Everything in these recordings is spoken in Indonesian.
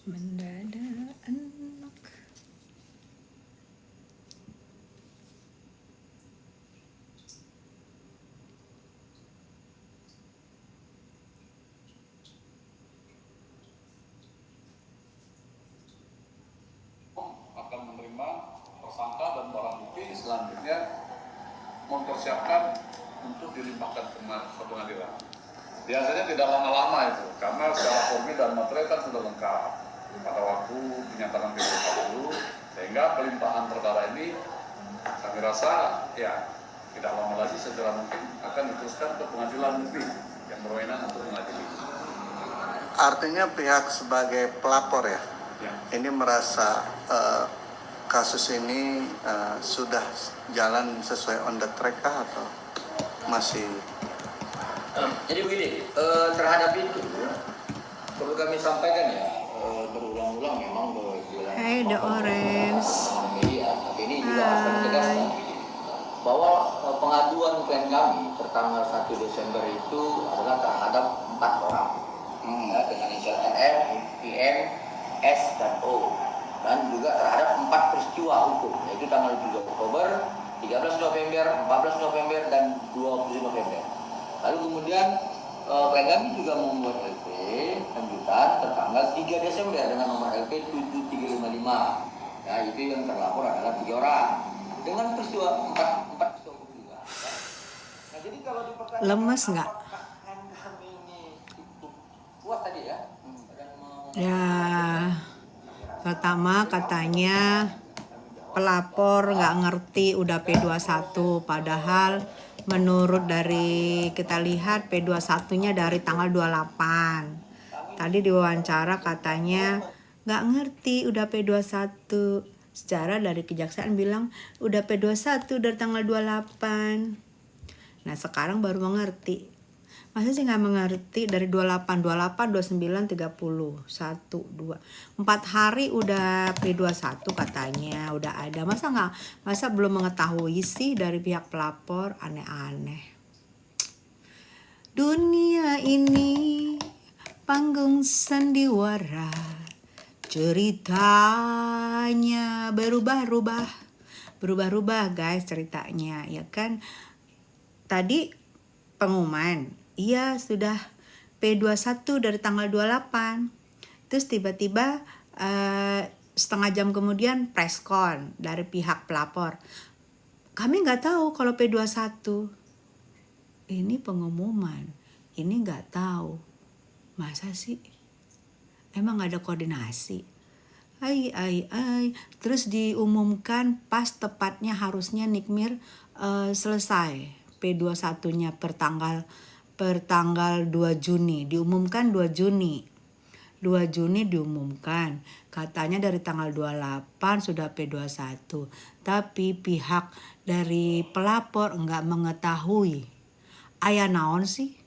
Mendadak enak. Akan menerima tersangka dan barang bukti selanjutnya mempersiapkan untuk dilimpahkan ke pengadilan. Biasanya tidak lama-lama itu, karena secara formil dan material kan sudah lengkap pada waktu dinyatakan P21, sehingga pelimpahan perkara ini kami rasa ya tidak lama lagi segera mungkin akan diteruskan ke pengadilan negeri yang berwenang untuk mengadili. Artinya pihak sebagai pelapor ya, ini merasa kasus ini sudah jalan sesuai on the track kah atau masih? Jadi begini, terhadap itu perlu kami sampaikan ya, berulang-ulang memang bahwa Hai, The Orange. media, tapi ini juga harus kami tegaskan bahwa pengaduan klien kami tertanggal 1 Desember itu adalah terhadap 4 orang ya, dengan inisial NR, PM, S, dan O, dan juga terhadap 4 peristiwa hukum, yaitu tanggal 7 Oktober, 13 November, 14 November, dan 20 November. Lalu kemudian klien kami juga membuat LP lanjutan tertanggal 3 Desember dengan nomor LP 7355. Ya, itu yang terlapor adalah 3 orang dengan peristiwa 4 peristiwa juga. Ya. Nah, jadi kalau dipertanyakan Lemes nggak? kami ini puas tadi ya? Ya, pertama katanya pelapor nggak ngerti udah P21, padahal menurut dari kita lihat P21-nya dari tanggal 28. Tadi diwawancara katanya nggak ngerti udah P21. Secara dari kejaksaan bilang udah P21 dari tanggal 28. Nah sekarang baru mengerti. Masa sih nggak mengerti dari 28, 28, 29, 30, 1, 2, 4 hari udah P21 katanya udah ada. Masa belum mengetahui sih dari pihak pelapor, aneh-aneh. Dunia ini panggung sandiwara, ceritanya berubah-ubah guys ceritanya ya kan. Tadi pengumuman, iya sudah P21 dari tanggal 28. Terus tiba-tiba setengah jam kemudian preskon dari pihak pelapor. Kami nggak tahu kalau P21. Ini pengumuman, ini nggak tahu. Masa sih? Emang nggak ada koordinasi? Terus diumumkan pas tepatnya harusnya Nikmir selesai P21-nya per tanggal 2 Juni. Diumumkan 2 Juni. 2 Juni diumumkan. Katanya dari tanggal 28 sudah P21. Tapi pihak dari pelapor enggak mengetahui. Aya naon sih?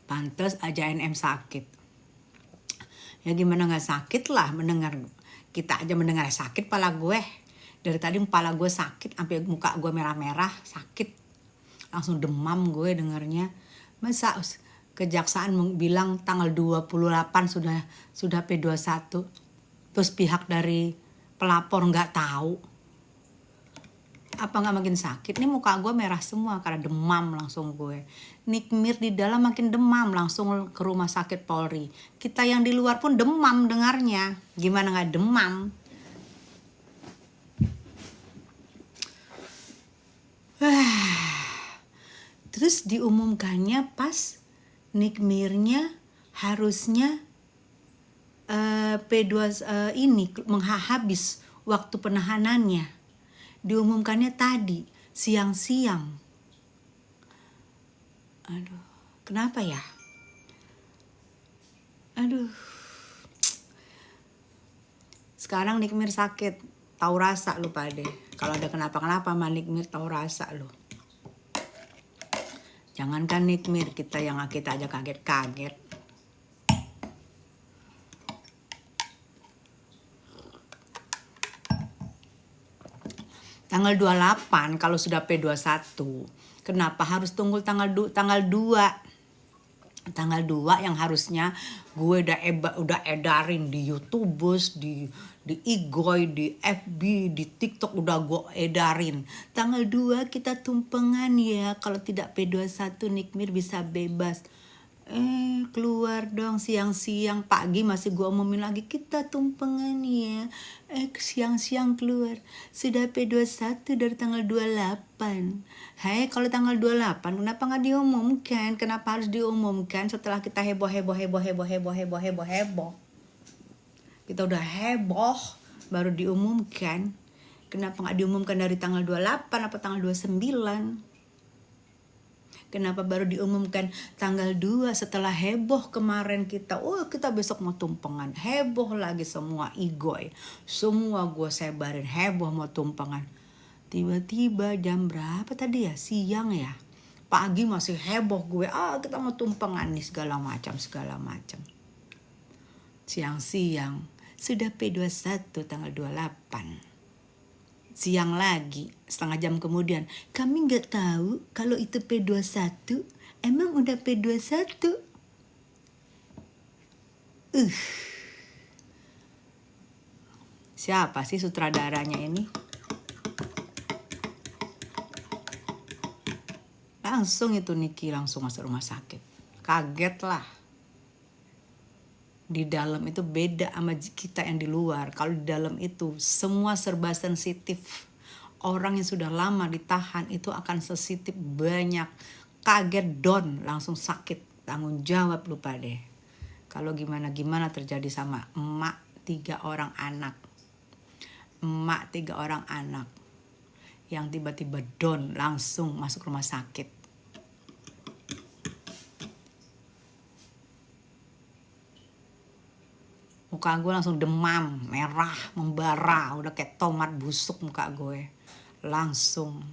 Pantes aja NM sakit. Ya gimana gak sakit lah mendengar. Kita aja mendengar sakit pala gue. Dari tadi kepala gue sakit sampai muka gue merah-merah sakit. Langsung demam gue dengarnya. Masa kejaksaan bilang tanggal 28 sudah P21. Terus pihak dari pelapor nggak tahu. Apa nggak makin sakit? Nih muka gue merah semua karena demam langsung gue. Nikmir di dalam makin demam langsung ke rumah sakit Polri. Kita yang di luar pun demam dengarnya. Gimana nggak demam? Terus diumumkannya pas Nikmirnya harusnya P2 ini menghabis waktu penahanannya. Diumumkannya tadi siang-siang. Aduh, kenapa ya? Aduh. Sekarang Nikmir sakit, tahu rasa lu pade. Kalau ada kenapa-kenapa sama Nikmir tahu rasa lu. Jangankan Nikmir, kita aja kaget-kaget. Tanggal 28 kalau sudah P21, Kenapa harus tunggu tanggal 2? Tanggal 2 yang harusnya gue udah edarin di YouTubers, di Igoy, di FB, di TikTok udah gue edarin. Tanggal 2 kita tumpengan ya. Kalau tidak P21 Nikmir bisa bebas. Keluar dong siang-siang, pagi masih gue umumin lagi kita tumpengan ya. Siang-siang keluar sudah P21 dari tanggal 28. Hai, kalau tanggal 28 kenapa nggak diumumkan? Kenapa harus diumumkan setelah kita heboh? Kita udah heboh baru diumumkan. Kenapa nggak diumumkan dari tanggal 28 apa tanggal 29? Kenapa baru diumumkan tanggal 2 setelah heboh kemarin kita? Kita besok mau tumpengan. Heboh lagi semua Igoy. Semua gue sebarin heboh mau tumpengan. Tiba-tiba jam berapa tadi ya? Siang ya? Pagi masih heboh gue. Kita mau tumpengan nih segala macam. Siang-siang sudah P21 tanggal 28. Siang lagi, setengah jam kemudian, kami nggak tahu kalau itu P21. Emang udah P21? Siapa sih sutradaranya ini? Langsung itu Niki langsung masuk rumah sakit. Kaget lah. Di dalam itu beda sama kita yang di luar. Kalau di dalam itu semua serba sensitif. Orang yang sudah lama ditahan itu akan sensitif banyak. Kaget down, langsung sakit. Tanggung jawab lupa deh. Kalau gimana terjadi sama emak 3 orang anak. Emak 3 orang anak. Yang tiba-tiba down langsung masuk rumah sakit. Muka gue langsung demam, merah, membara, udah kayak tomat busuk muka gue. Langsung.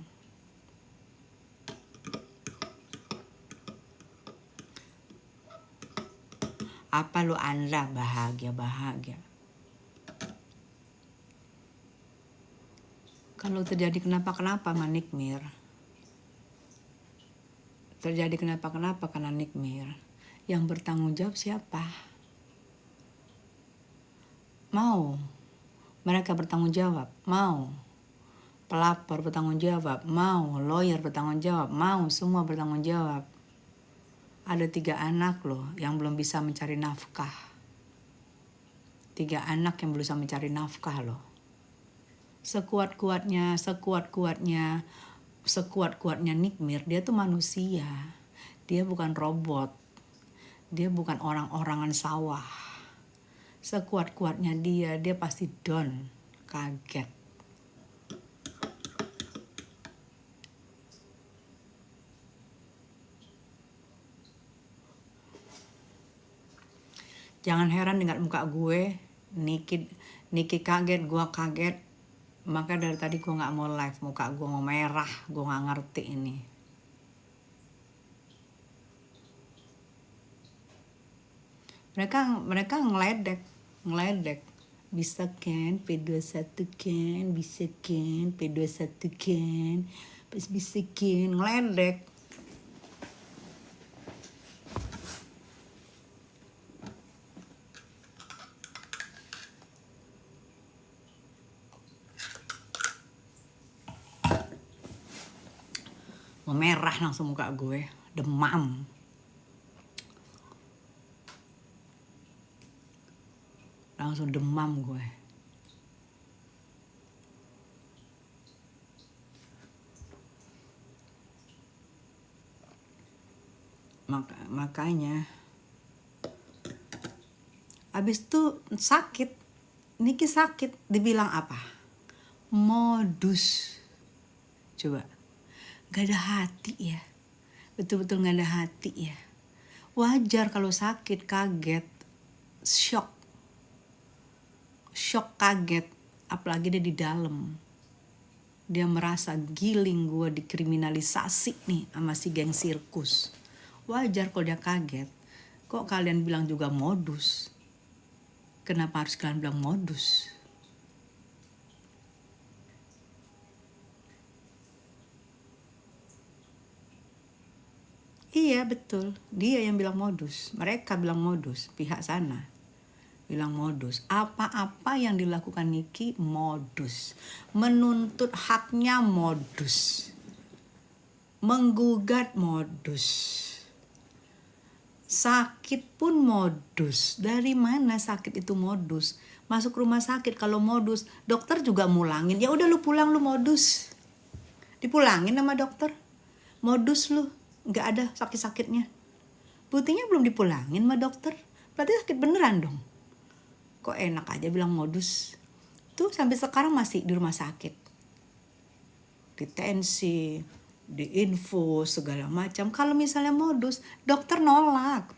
Apa lu Anda bahagia? Kalau terjadi kenapa-kenapa sama Nikmir. Terjadi kenapa-kenapa karena Nikmir. Yang bertanggung jawab siapa? Mau mereka bertanggung jawab, mau pelapor bertanggung jawab, mau lawyer bertanggung jawab, mau semua bertanggung jawab. Ada 3 anak loh yang belum bisa mencari nafkah. 3 anak yang belum bisa mencari nafkah loh. Sekuat-kuatnya Nikmir, dia tuh manusia. Dia bukan robot. Dia bukan orang-orangan sawah. Sekuat-kuatnya dia pasti down, kaget. Jangan heran dengan muka gue, Niki kaget, gue kaget. Maka dari tadi gue gak mau live, muka gue mau merah, gue gak ngerti ini. Mereka ngeledek. Bisa kan P21 kan, bisa kan P21 kan, bisa kan, ngeledek. Mau merah langsung muka gue, demam. Langsung demam gue. Makanya abis itu sakit. Niki sakit, dibilang apa? Modus. Coba, gak ada hati ya. Betul-betul gak ada hati ya. Wajar kalau sakit, kaget, shock, kaget. Apalagi dia di dalam. Dia merasa giling gue dikriminalisasi nih sama si geng sirkus. Wajar kalau dia kaget. Kok kalian bilang juga modus? Kenapa harus kalian bilang modus? Iya betul, dia yang bilang modus. Mereka bilang modus, pihak sana bilang modus. Apa-apa yang dilakukan Niki modus. Menuntut haknya modus. Menggugat modus. Sakit pun modus. Dari mana sakit itu modus? Masuk rumah sakit kalau modus, dokter juga mulangin. Ya udah lu pulang, lu modus. Dipulangin sama dokter. Modus lu, nggak ada sakit-sakitnya. Buktinya belum dipulangin sama dokter. Berarti sakit beneran dong. Kok enak aja bilang modus. Tuh sampai sekarang masih di rumah sakit. Ditensi, diinfus, segala macam. Kalau misalnya modus, dokter nolak.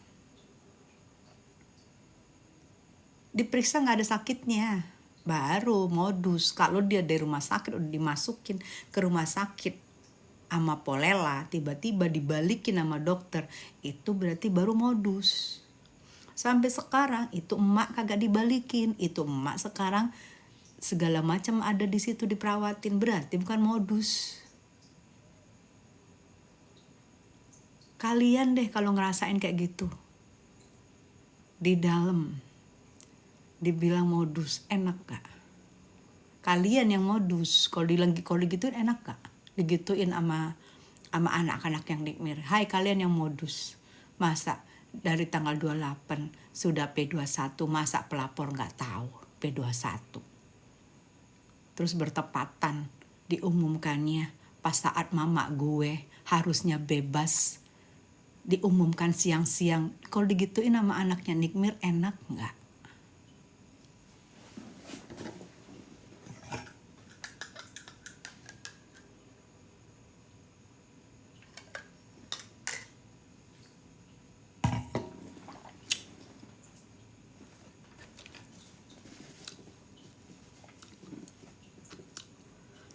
Diperiksa nggak ada sakitnya. Baru modus. Kalau dia dari rumah sakit udah dimasukin ke rumah sakit sama polela, tiba-tiba dibalikin sama dokter, itu berarti baru modus. Sampai sekarang itu emak kagak dibalikin, itu emak sekarang segala macam ada di situ diperawatin, berarti bukan modus. Kalian deh kalau ngerasain kayak gitu, di dalam dibilang modus, enak gak? Kalian yang modus, kalau digituin enak gak? Digituin sama anak-anak yang nikmir. Hai kalian yang modus, masa dari tanggal 28 sudah P21, masa pelapor nggak tahu P21. Terus bertepatan diumumkannya pas saat mama gue harusnya bebas, diumumkan siang-siang. Kalau digituin sama anaknya nikmir enak nggak?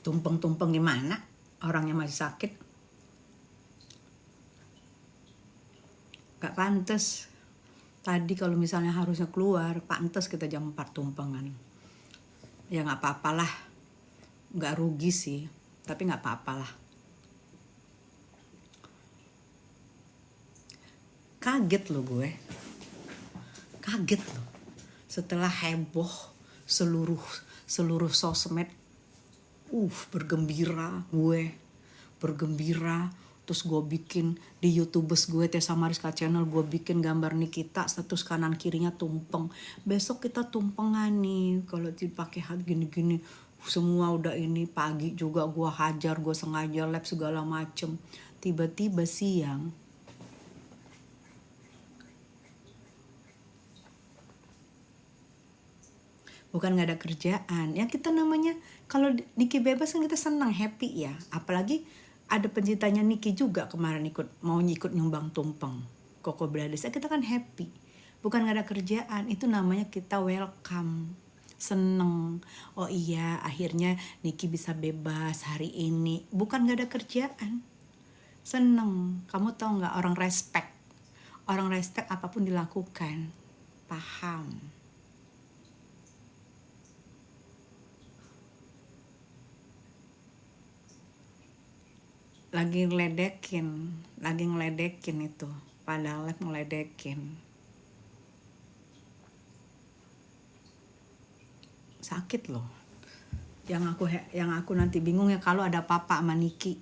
Tumpeng-tumpeng di mana? Orangnya masih sakit. Gak pantas. Tadi kalau misalnya harusnya keluar, pantas kita jam 4 tumpengan. Ya gak apa-apalah. Gak rugi sih, tapi gak apa-apalah. Kaget loh gue. Kaget loh. Setelah heboh seluruh sosmed, bergembira. Terus gue bikin di YouTubers gue, Tessa Mariska Channel, gue bikin gambar Nikita, status kanan kirinya tumpeng. Besok kita tumpengan nih, kalau dipakai hat gini-gini. Semua udah ini, pagi juga gue hajar, gue sengaja lab segala macem. Tiba-tiba siang, bukan gak ada kerjaan. Ya kita namanya, kalau Niki bebas kan kita senang, happy ya. Apalagi ada pencintanya Niki juga kemarin mau ikut nyumbang tumpeng. Koko Bradesa, kita kan happy. Bukan gak ada kerjaan, itu namanya kita welcome. Seneng. Oh iya, akhirnya Niki bisa bebas hari ini. Bukan gak ada kerjaan. Seneng. Kamu tahu gak, orang respect. Orang respect apapun dilakukan. Paham. Lagi ngeledekin itu, padahal ngeledekin. Sakit loh. Yang aku nanti bingung ya, kalau ada papa sama Niki,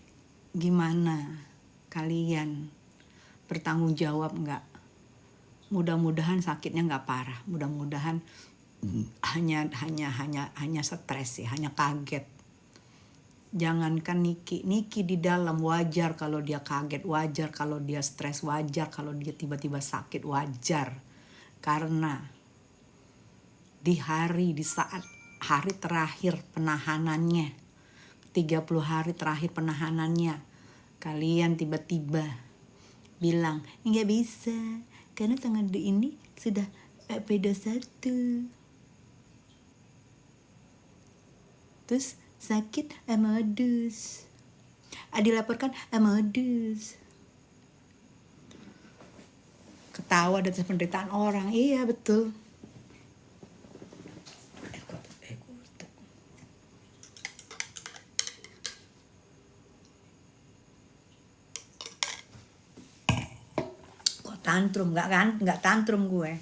gimana kalian bertanggung jawab nggak? Mudah-mudahan sakitnya nggak parah, mudah-mudahan hanya stres sih, hanya kaget. Jangankan Niki di dalam, wajar kalau dia kaget, wajar kalau dia stres, wajar kalau dia tiba-tiba sakit, wajar. Karena di saat hari terakhir penahanannya, 30 hari terakhir penahanannya, kalian tiba-tiba bilang, nggak bisa, karena tanggal ini sudah P21. Terus sakit modus, dilaporkan modus. Ketawa atas penderitaan orang. Iya betul. tantrum, nggak tantrum gue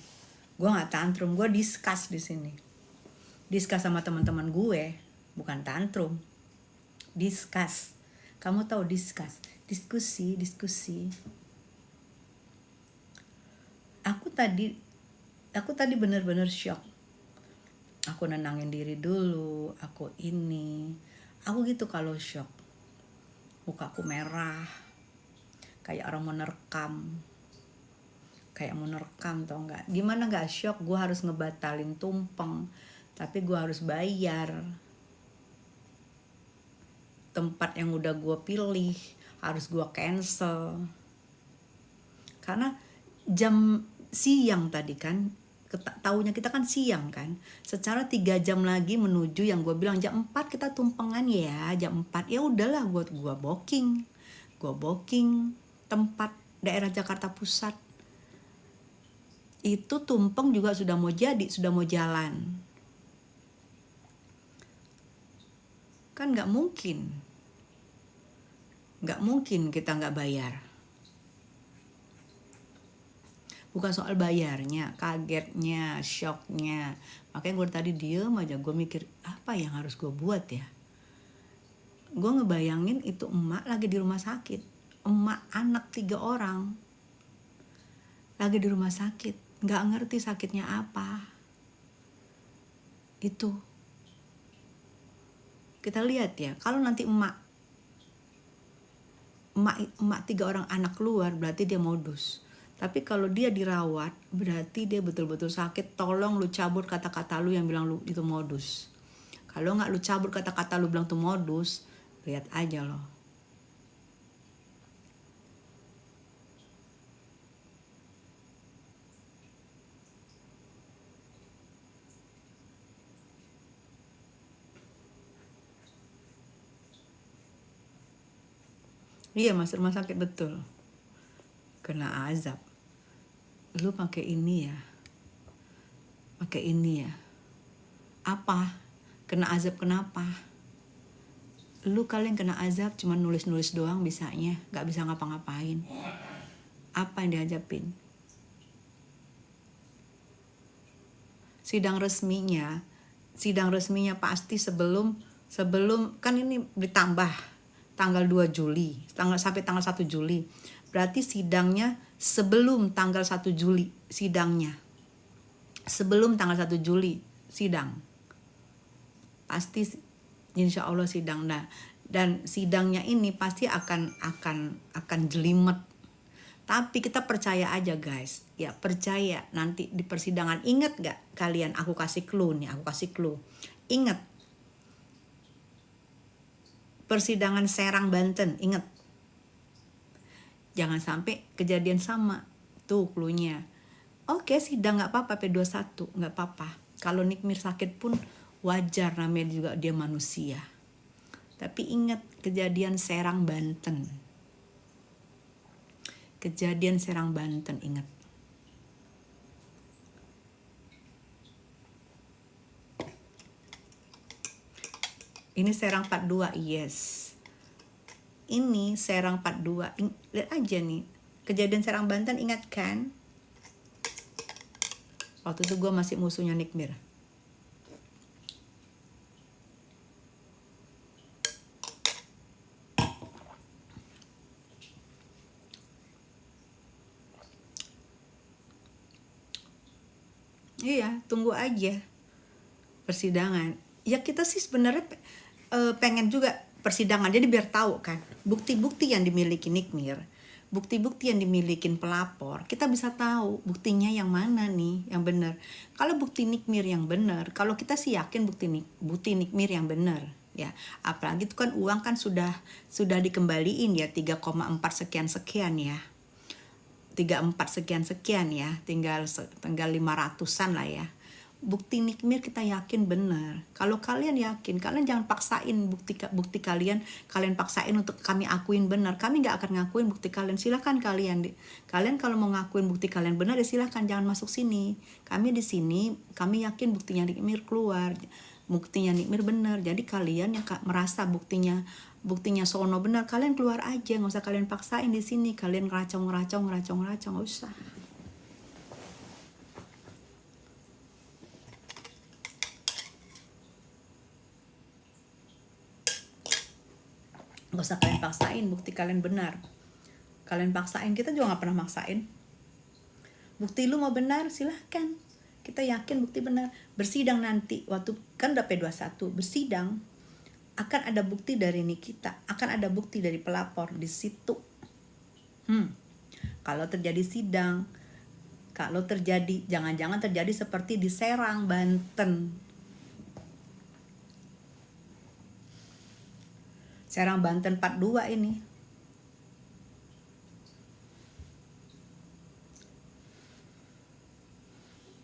nggak tantrum, gue discuss di sini, discuss sama teman-teman gue, bukan tantrum, discuss. Kamu tahu discuss, diskusi. Aku tadi bener-bener shock. Aku nenangin diri dulu, aku gitu kalau shock. Mukaku merah, kayak orang mau nerekam tau nggak? Gimana nggak shock? Gue harus ngebatalin tumpeng, tapi gue harus bayar. Tempat yang udah gue pilih harus gue cancel karena jam siang tadi kan, taunya kita kan siang kan, secara 3 jam lagi menuju yang gue bilang jam 4 kita tumpengan ya, jam 4 ya udahlah gue booking tempat daerah Jakarta Pusat. Itu tumpeng juga sudah mau jalan. Kan nggak mungkin kita nggak bayar. Bukan soal bayarnya, kagetnya, shocknya. Makanya gue tadi diem aja, gue mikir apa yang harus gue buat ya. Gue ngebayangin itu emak lagi di rumah sakit, emak anak 3 orang lagi di rumah sakit, nggak ngerti sakitnya apa. Itu kita lihat ya, kalau nanti emak 3 orang anak keluar, berarti dia modus. Tapi kalau dia dirawat, berarti dia betul-betul sakit. Tolong lu cabut kata-kata lu yang bilang lu itu modus. Kalau nggak lu cabut kata-kata lu bilang itu modus, lihat aja loh. Iya, masuk rumah sakit betul. Kena azab. Lu pakai ini ya. Apa? Kena azab kenapa? Kalian kena azab cuma nulis-nulis doang bisanya, nggak bisa ngapa-ngapain. Apa yang diazabin? Sidang resminya pasti sebelum kan ini ditambah tanggal 2 Juli, sampai tanggal 1 Juli. Berarti sidangnya sebelum tanggal 1 Juli sidangnya. Sebelum tanggal 1 Juli sidang. Pasti insya Allah sidang. Nah, dan sidangnya ini pasti akan jelimet. Tapi kita percaya aja guys. Ya percaya nanti di persidangan. Ingat gak kalian, aku kasih clue. Ingat. Persidangan Serang Banten, ingat. Jangan sampai kejadian sama. Tuh cluenya. Oke, sidang gak apa-apa, P21 gak apa-apa. Kalau Nikmir sakit pun wajar, namanya juga dia manusia. Tapi ingat kejadian Serang Banten. Ingat. Ini Serang 42, yes. Ini Serang 42, lihat aja nih. Kejadian Serang Banten, ingat kan? Waktu itu gue masih musuhnya Nikmir. Iya, tunggu aja persidangan. Ya kita sih sebenarnya pengen juga persidangan, jadi biar tahu kan bukti-bukti yang dimiliki Nikmir, bukti-bukti yang dimiliki pelapor, kita bisa tahu buktinya yang mana nih yang benar. Kalau bukti Nikmir yang benar, kalau kita sih yakin bukti Nikmir yang benar ya. Apalagi itu kan uang kan sudah dikembaliin ya, 3,4 sekian ya. 34 sekian ya, tinggal 500-an lah ya. Bukti Nikmir kita yakin benar. Kalau kalian yakin, kalian jangan paksain bukti kalian paksain untuk kami akuin benar. Kami nggak akan ngakuin bukti kalian. Silakan kalian kalau mau ngakuin bukti kalian benar ya silakan, jangan masuk sini. Kami di sini, kami yakin buktinya Nikmir keluar, buktinya Nikmir benar. Jadi kalian yang merasa buktinya sono benar, kalian keluar aja, nggak usah kalian paksain di sini. Kalian ngeracong nggak usah. Gak usah kalian paksain, bukti kalian benar. Kalian paksain, kita juga gak pernah maksain. Bukti lu mau benar, silahkan. Kita yakin bukti benar. Bersidang nanti, waktu kan udah P21, bersidang, akan ada bukti dari Nikita, akan ada bukti dari pelapor di situ. Kalau terjadi sidang, kalau terjadi, jangan-jangan terjadi seperti di Serang, Banten. Serang, Banten 42 ini.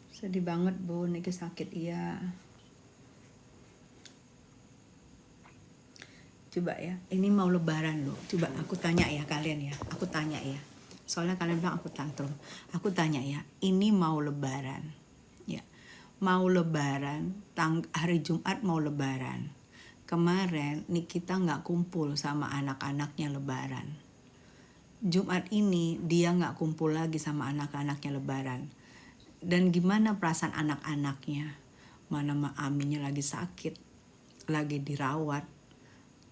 Sedih banget Bu, Niki sakit iya. Coba ya, ini mau lebaran loh. Coba aku tanya ya kalian ya, aku tanya ya. Soalnya kalian bilang aku tantrum. Aku tanya ya, ini mau lebaran. Ya, mau lebaran, hari Jumat mau lebaran. Kemarin Nikita nggak kumpul sama anak-anaknya lebaran. Jumat ini dia nggak kumpul lagi sama anak-anaknya lebaran. Dan gimana perasaan anak-anaknya? Mana Aminnya lagi sakit, lagi dirawat.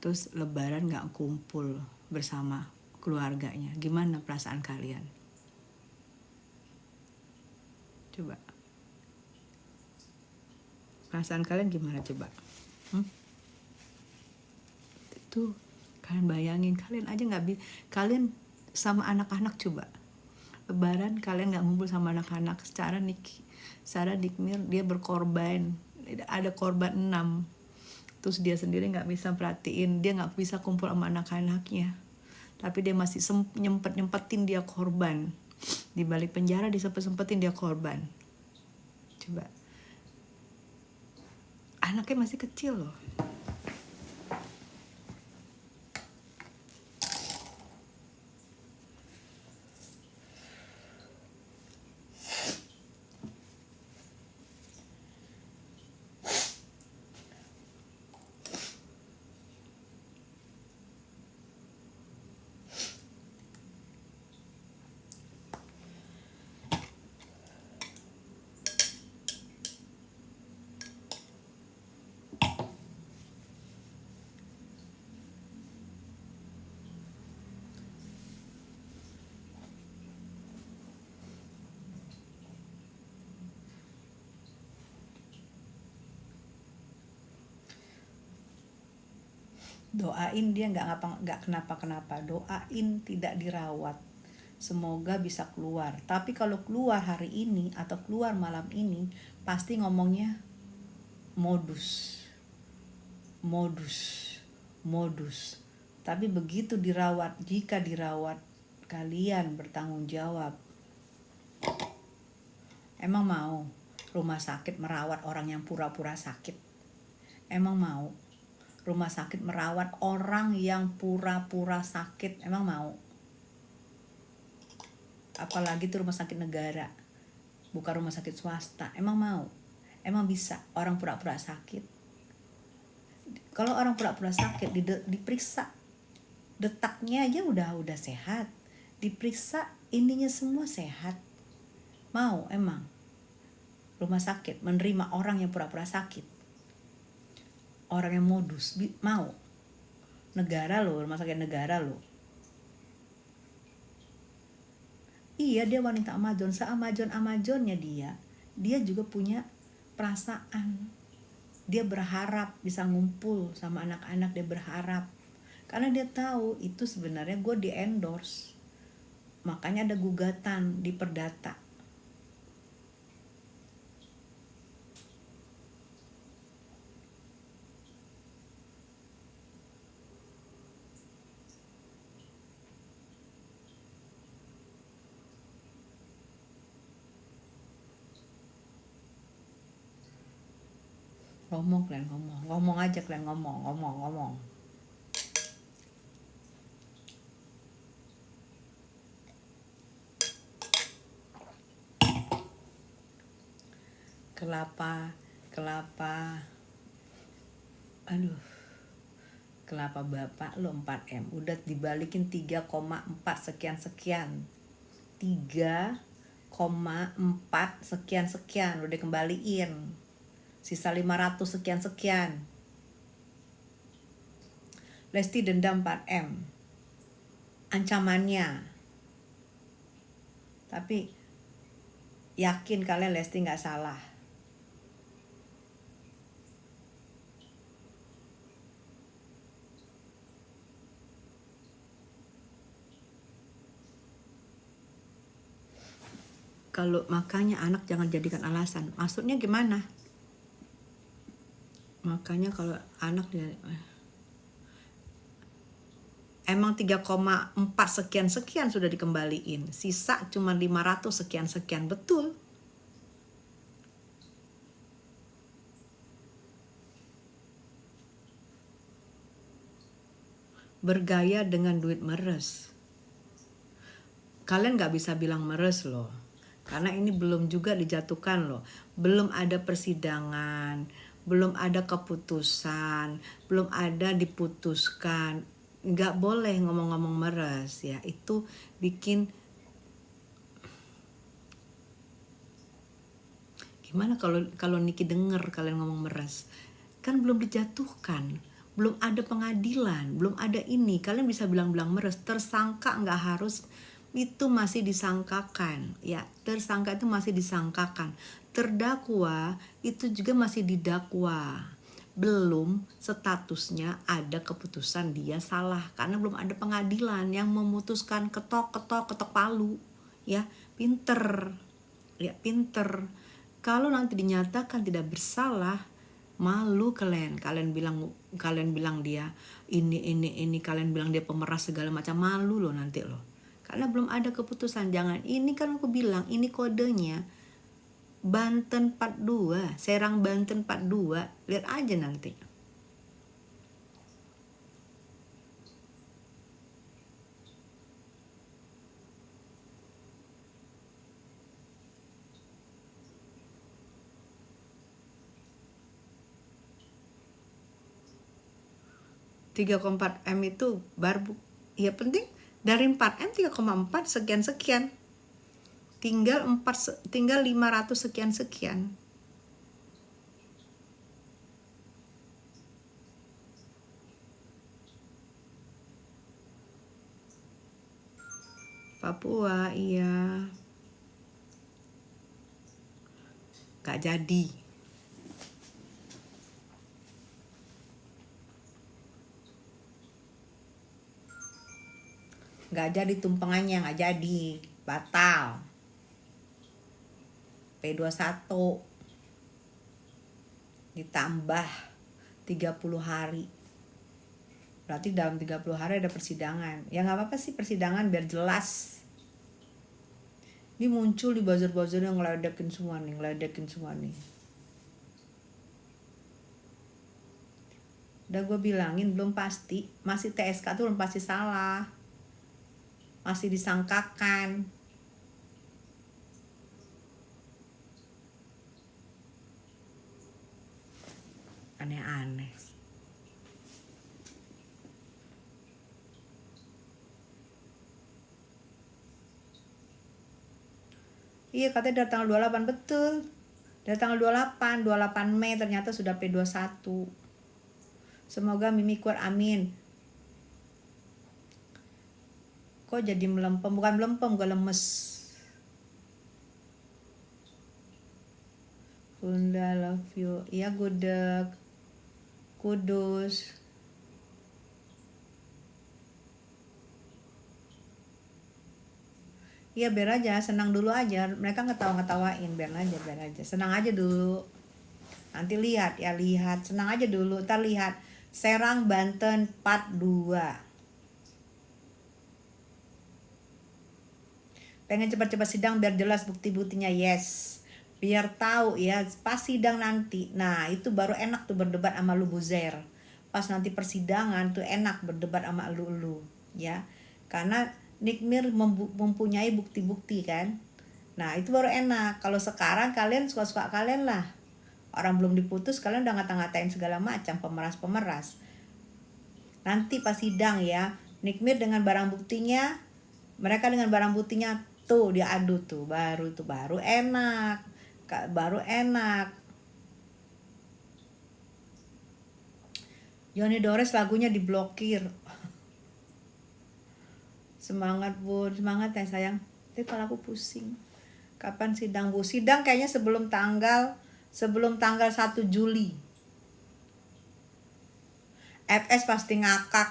Terus lebaran gak kumpul bersama keluarganya. Gimana perasaan kalian? Coba. Perasaan kalian gimana coba? Itu kalian bayangin, kalian aja gak bisa. Kalian sama anak-anak coba. Lebaran kalian gak ngumpul sama anak-anak. Secara Nikmir dia berkorban. Ada korban 6. Terus dia sendiri gak bisa perhatiin. Dia gak bisa kumpul sama anak-anaknya. Tapi dia masih nyempetin dia korban. Di balik penjara disempet-sempetin dia korban. Coba. Anaknya masih kecil loh. Doain dia nggak kenapa-kenapa. Doain tidak dirawat. Semoga bisa keluar. Tapi kalau keluar hari ini atau keluar malam ini, pasti ngomongnya modus. Tapi begitu dirawat, jika dirawat, kalian bertanggung jawab. Emang mau rumah sakit merawat orang yang pura-pura sakit? Emang mau rumah sakit merawat orang yang pura-pura sakit? Emang mau? Apalagi itu rumah sakit negara, bukan rumah sakit swasta. Emang mau? Emang bisa orang pura-pura sakit? Kalau orang pura-pura sakit diperiksa, detaknya aja udah sehat, diperiksa ininya semua sehat. Mau emang rumah sakit menerima orang yang pura-pura sakit? Orang yang modus, mau? Negara lo, rumah sakit negara lo. Iya, dia wanita Amazon, se-Amazonnya dia juga punya perasaan. Dia berharap bisa ngumpul sama anak-anak, dia berharap. Karena dia tahu itu sebenarnya gue di endorse. Makanya ada gugatan di perdata. Ngomong kalian, ngomong aja kalian, ngomong. Kelapa bapak lo 4M udah dibalikin 3,4 sekian 3,4 sekian udah dikembaliin, sisa 500 sekian Lesti dendam 4M. Ancamannya. Tapi yakin kalian Lesti nggak salah. Kalau makanya anak jangan jadikan alasan. Maksudnya gimana? Makanya kalau anak emang 3,4 sekian sudah dikembaliin. Sisa cuma 500 sekian. Betul. Bergaya dengan duit meres. Kalian gak bisa bilang meres loh. Karena ini belum juga dijatuhkan loh. Belum ada persidangan, belum ada keputusan, belum ada diputuskan. Nggak boleh ngomong-ngomong meres ya. Itu bikin gimana kalau Niki denger kalian ngomong meres. Kan belum dijatuhkan, belum ada pengadilan, belum ada ini. Kalian bisa bilang-bilang meres. Tersangka nggak harus, itu masih disangkakan ya, tersangka itu masih disangkakan, terdakwa itu juga masih didakwa, belum statusnya ada keputusan dia salah karena belum ada pengadilan yang memutuskan. Ketok palu ya. Pinter kalau nanti dinyatakan tidak bersalah, malu kalian bilang dia ini, kalian bilang dia pemeras segala macam, malu loh nanti loh. Karena belum ada keputusan. Jangan, ini kan aku bilang ini kodenya Banten 42, Serang Banten 42. Lihat aja nanti. M itu baru ya penting. Dari 4M 3,4 sekian. Tinggal 500 sekian. Papua iya. Gak jadi. Nggak jadi tumpengannya, nggak jadi, batal. P21 ditambah 30 hari, berarti dalam 30 hari ada persidangan. Ya nggak apa-apa sih persidangan biar jelas. Ini muncul di buzzer-buzzer yang ngeledekin semua nih. Udah gue bilangin belum pasti, masih TSK tuh belum pasti salah, masih disangkakan. Aneh-aneh. Iya katanya dari tanggal 28, betul. Dari tanggal 28 Mei ternyata sudah P21. Semoga Mimi kuat, amin. Kok jadi melempem? Bukan melempem, gue lemes. Bunda love you. Iya gudeg. Kudus. Iya biar aja, senang dulu aja. Mereka ngetawain, biar aja. Senang aja dulu. Nanti lihat, senang aja dulu. Ntar lihat. Serang Banten 42. Pengen cepat-cepat sidang biar jelas bukti-buktinya, yes. Biar tahu ya, pas sidang nanti. Nah, itu baru enak tuh berdebat sama lu Buzer. Pas nanti persidangan tuh enak berdebat sama lu ya. Karena Nikmir mempunyai bukti-bukti kan. Nah, itu baru enak. Kalau sekarang kalian suka-suka kalian lah. Orang belum diputus kalian udah ngata-ngatain segala macam, pemeras. Nanti pas sidang ya, Nikmir dengan barang buktinya, mereka dengan barang buktinya tuh diadu tuh, baru enak. Yoni Dores lagunya diblokir. Semangat Bun, semangat ya sayang. Tapi kalau aku pusing. Kapan sidang Bu? Sidang kayaknya sebelum tanggal 1 Juli. FS pasti ngakak.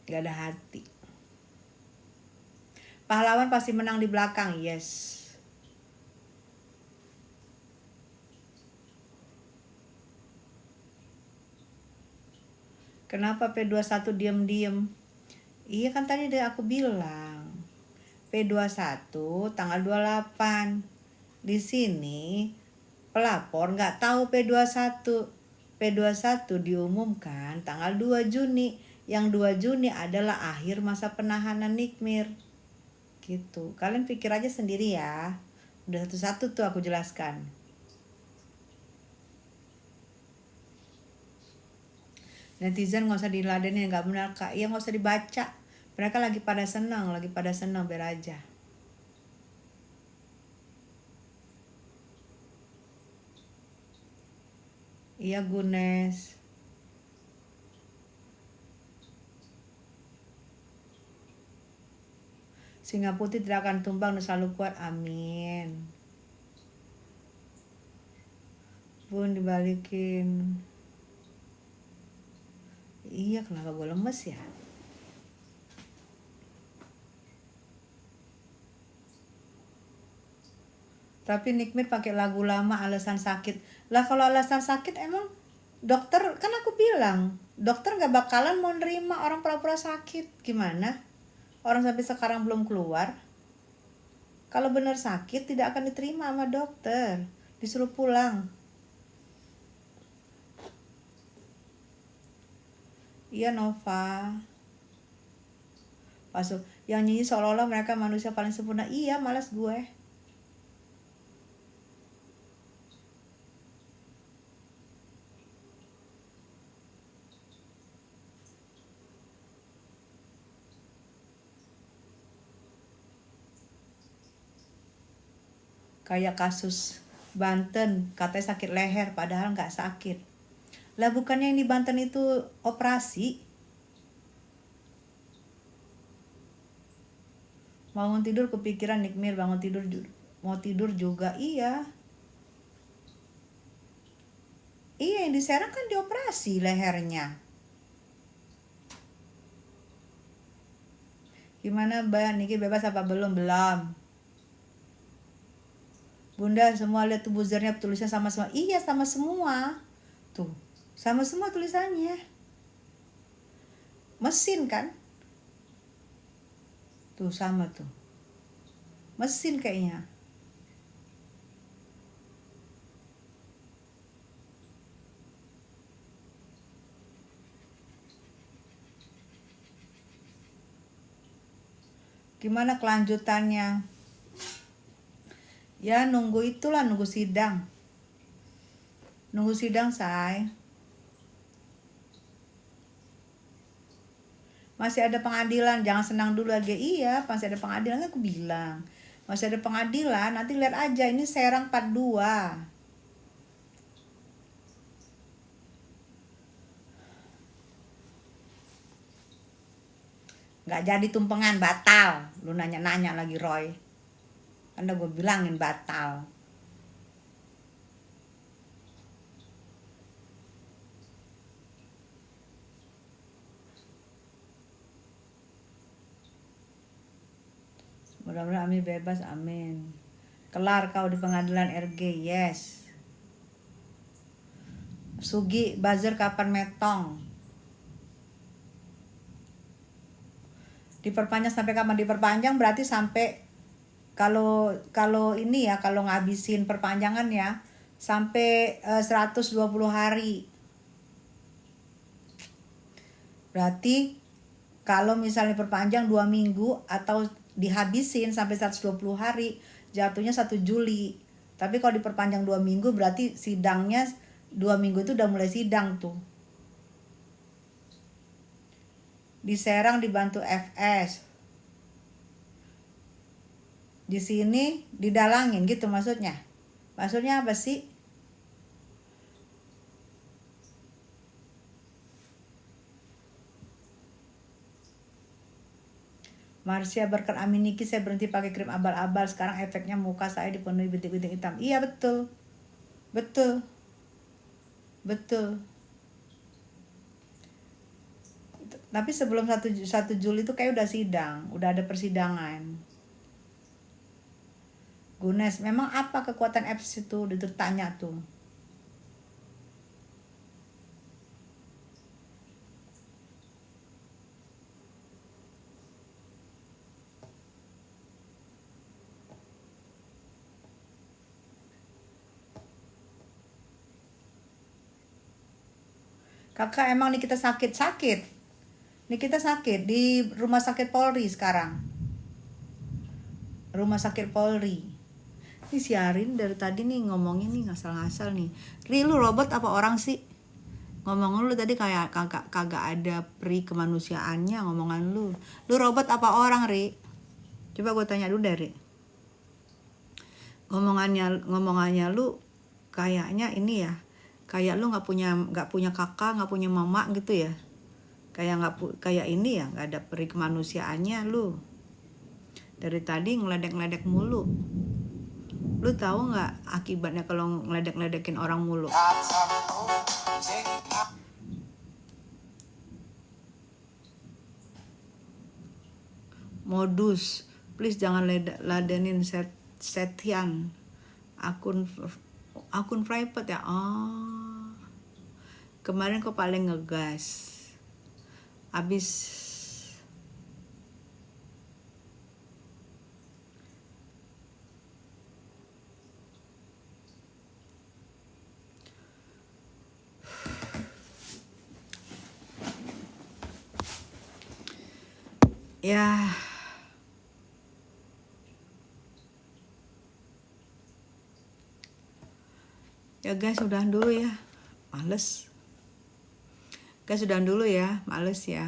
Gak ada hati. Pahlawan pasti menang di belakang, yes. Kenapa P21 diem-diem? Iya kan tadi udah aku bilang. P21 tanggal 28. Di sini pelapor nggak tahu P21. P21 diumumkan tanggal 2 Juni. Yang 2 Juni adalah akhir masa penahanan Nikmir. Gitu. Kalian pikir aja sendiri ya. Udah satu-satu tuh aku jelaskan. Netizen nggak usah diladenin, nggak benar kak. Iya nggak usah dibaca. Mereka lagi pada senang biar aja. Iya Gunes. Singa putih tidak akan tumbang dan selalu kuat, amin. Bun dibalikin. Iya kenapa gue lemes ya? Tapi Nikmir pakai lagu lama alasan sakit. Lah kalau alasan sakit emang dokter, kan aku bilang dokter nggak bakalan mau nerima orang pura-pura sakit. Gimana? Orang sampai sekarang belum keluar. Kalau benar sakit tidak akan diterima sama dokter. Disuruh pulang. Iya Nova. Pasuk. Yang nyanyi seolah-olah mereka manusia paling sempurna. Iya malas gue. Kayak kasus Banten, katanya sakit leher padahal nggak sakit. Lah bukannya yang di Banten itu operasi? Bangun tidur kepikiran Nikmir, bangun tidur mau tidur juga, iya. Iya yang diserang kan dioperasi lehernya. Gimana Mbak Niki bebas apa belum? Belum. Bunda semua lihat tuh buzzernya tulisnya sama semua. Iya sama semua. Tuh sama semua tulisannya. Mesin kan? Tuh sama tuh. Mesin kayaknya. Gimana kelanjutannya? Ya nunggu itulah, nunggu sidang. Nunggu sidang say. Masih ada pengadilan, jangan senang dulu aja. Iya, masih ada pengadilan, aku bilang. Masih ada pengadilan, nanti lihat aja. Ini Serang 42. Nggak jadi tumpengan, batal. Lu nanya-nanya lagi Roy. Kan udah gue bilangin batal. Mudah-mudahan Amin bebas, amin. Kelar kau di pengadilan RG, yes. Sugi, buzzer kapan metong? Diperpanjang sampai kapan? Diperpanjang berarti sampai kalau ini ya, kalau ngabisin perpanjangan ya sampai 120 hari. Berarti kalau misalnya perpanjang 2 minggu atau dihabisin sampai 120 hari, jatuhnya 1 Juli. Tapi kalau diperpanjang 2 minggu berarti sidangnya 2 minggu itu udah mulai sidang tuh. Di Serang dibantu FS. Di sini didalangin gitu maksudnya. Maksudnya apa sih? Marsha berkat Amin Niki saya berhenti pakai krim abal-abal. Sekarang efeknya muka saya dipenuhi bintik-bintik hitam. Iya betul. Betul. Betul. Tapi sebelum 1 Juli itu kayak udah sidang. Udah ada persidangan. Gunes, memang apa kekuatan F itu? Ditanya tuh. Kakak emang nih kita sakit. Nih kita sakit di rumah sakit Polri sekarang. Rumah sakit Polri. Ini si Arin dari tadi nih ngomongin nih ngasal-ngasal nih. Ri, lu robot apa orang sih? Ngomong lu tadi kayak kagak ada pri kemanusiaannya ngomongan lu. Lu robot apa orang, Ri? Coba gue tanya dulu dari. Ngomongannya lu kayaknya ini ya. Kayak lu nggak punya kakak, nggak punya mama gitu ya. Kayak ini ya, nggak ada peri kemanusiaannya lu. Dari tadi ngeledek-ngeledek mulu. Lu tahu nggak akibatnya kalau ngeledek-ngeledekin orang mulu? Modus, please jangan ladenin Sethian. Akun private ya. Kemarin kok paling ngegas. Abis ya guys, udahan dulu ya. Males. Guys, udahan dulu ya. Males ya.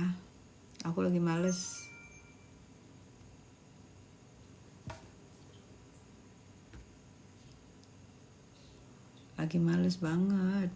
Aku lagi males. Lagi males banget.